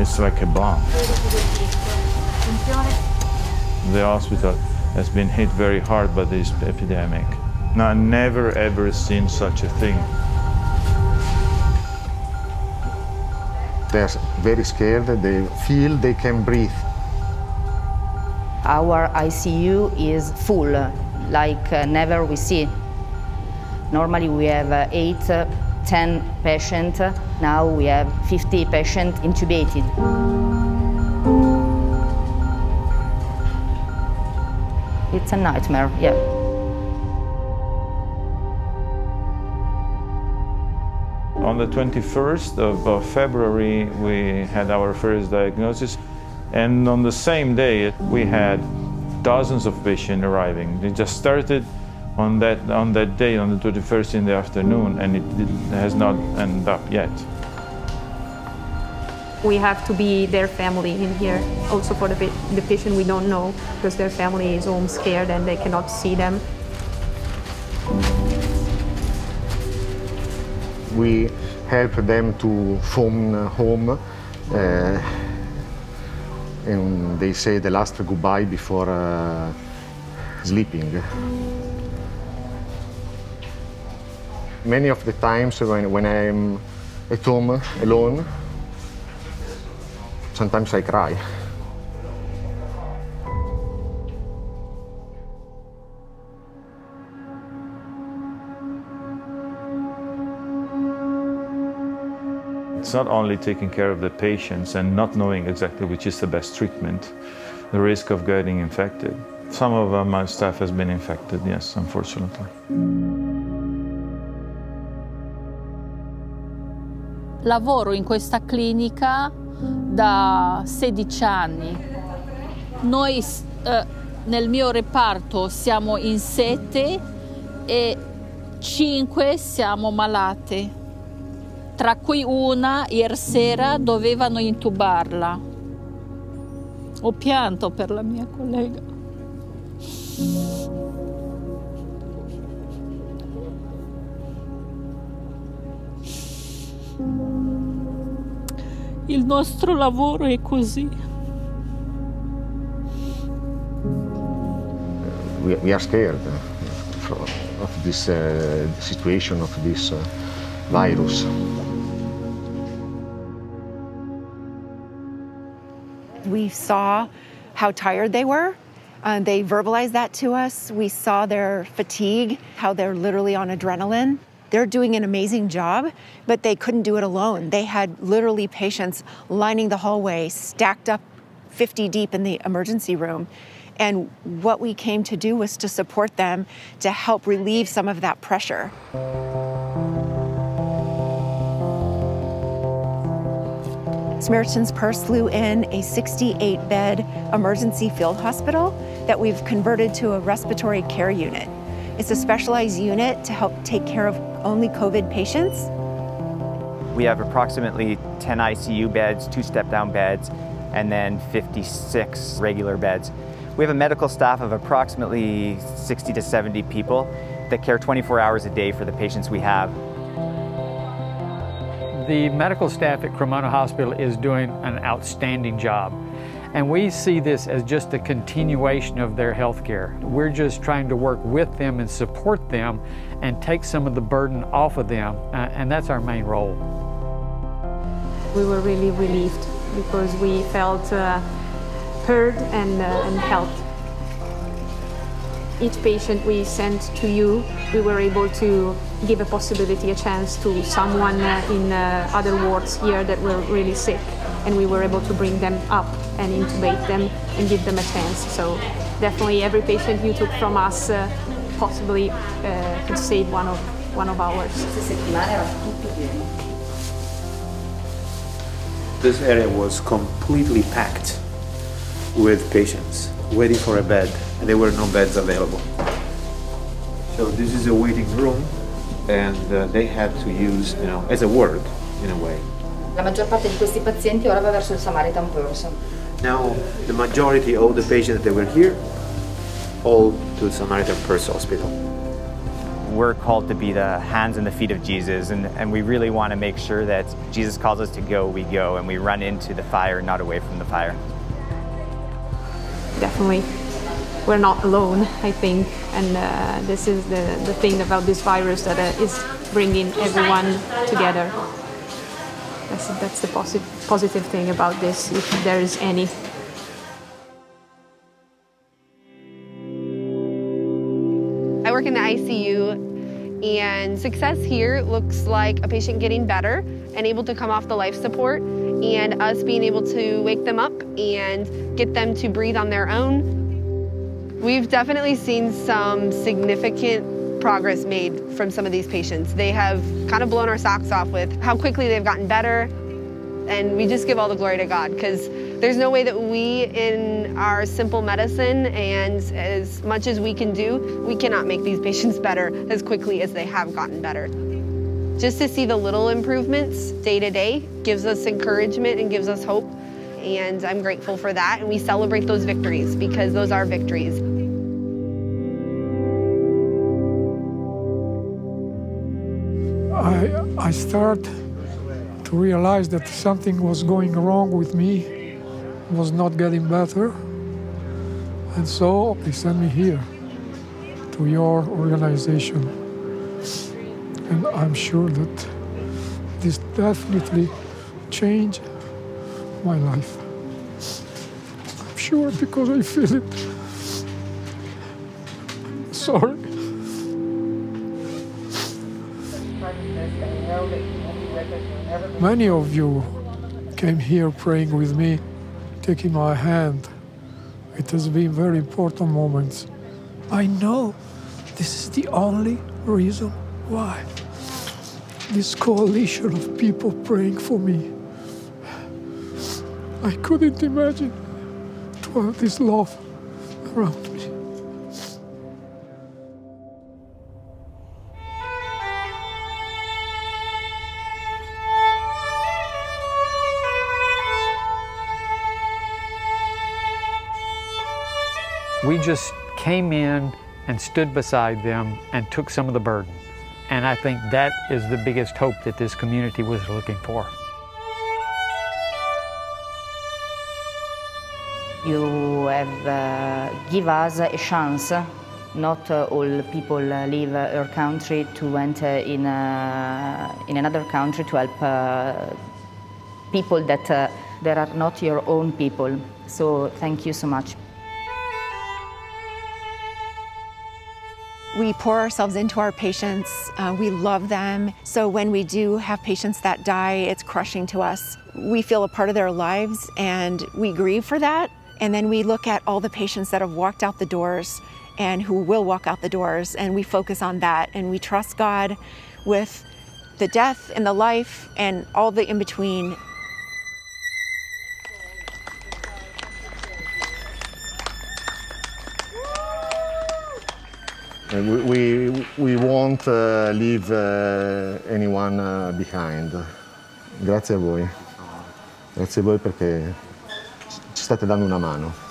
It's like a bomb. The hospital has been hit very hard by this epidemic. No, I've never ever seen such a thing. They're very scared, they feel they can breathe. Our ICU is full, like never we see. Normally we have 8, 10 patients. Now we have 50 patients intubated. It's a nightmare, yeah. On the 21st of February, we had our first diagnosis. And on the same day, we had dozens of patients arriving. They just started on that day, on the 21st in the afternoon, and it has not ended up yet. We have to be their family in here. Also for the patient we don't know, because their family is home scared and they cannot see them. We help them to phone home, and they say the last goodbye before sleeping. Many of the times when I'm at home alone, sometimes I cry. It's not only taking care of the patients and not knowing exactly which is the best treatment, the risk of getting infected. Some of my staff has been infected, yes, unfortunately. Lavoro in questa clinica da 16 anni. Noi nel mio reparto siamo in 7 e 5 siamo malate, tra cui una ieri sera dovevano intubarla. Ho pianto per la mia collega. Il nostro lavoro è così. We are scared of this situation, of this virus. We saw how tired they were. They verbalized that to us. We saw their fatigue, how they're literally on adrenaline. They're doing an amazing job, but they couldn't do it alone. They had literally patients lining the hallway, stacked up 50 deep in the emergency room. And what we came to do was to support them to help relieve some of that pressure. Samaritan's Purse flew in a 68-bed emergency field hospital that we've converted to a respiratory care unit. It's a specialized unit to help take care of only COVID patients. We have approximately 10 ICU beds, 2 step-down beds, and then 56 regular beds. We have a medical staff of approximately 60 to 70 people that care 24 hours a day for the patients we have. The medical staff at Cremona Hospital is doing an outstanding job. And we see this as just a continuation of their health care. We're just trying to work with them and support them and take some of the burden off of them, and that's our main role. We were really relieved because we felt heard and helped. Each patient we sent to you, we were able to give a possibility, a chance to someone in other wards here that were really sick, and we were able to bring them up and intubate them and give them a chance. So definitely every patient you took from us possibly could save one of ours. This area was completely packed with patients waiting for a bed, and there were no beds available. So this is a waiting room, and they had to use, as a ward, in a way. La maggior parte di questi pazienti ora va verso il Samaritan Purse. Now, the majority of the patients that were here, all to the Samaritan Purse Hospital. we're called to be the hands and the feet of Jesus, and we really want to make sure that Jesus calls us to go, we go, and we run into the fire, not away from the fire. Definitely, we're not alone, I think, and this is the thing about this virus that is bringing everyone together. That's the positive thing about this, if there is any. I work in the ICU, and success here looks like a patient getting better and able to come off the life support, and us being able to wake them up and get them to breathe on their own. We've definitely seen some significant progress made from some of these patients. They have kind of blown our socks off with how quickly they've gotten better, and we just give all the glory to God, because there's no way that we, in our simple medicine and as much as we can do, we cannot make these patients better as quickly as they have gotten better. Just to see the little improvements day to day gives us encouragement and gives us hope, and I'm grateful for that, and we celebrate those victories because those are victories. I start to realize that something was going wrong with me, was not getting better, and so they sent me here to your organization, and I'm sure that this definitely changed my life. I'm sure because I feel it. Sorry. Many of you came here praying with me, taking my hand. It has been very important moments. I know this is the only reason why. This coalition of people praying for me. I couldn't imagine to have this love around me. We just came in and stood beside them and took some of the burden. And I think that is the biggest hope that this community was looking for. You have give us a chance. Not all people leave our country to enter in another country to help people that are not your own people. So thank you so much. We pour ourselves into our patients. We love them. So when we do have patients that die, it's crushing to us. We feel a part of their lives and we grieve for that. And then we look at all the patients that have walked out the doors and who will walk out the doors, and we focus on that. And we trust God with the death and the life and all the in-between. We won't leave anyone behind. Grazie a voi. Grazie a voi perché ci state dando una mano.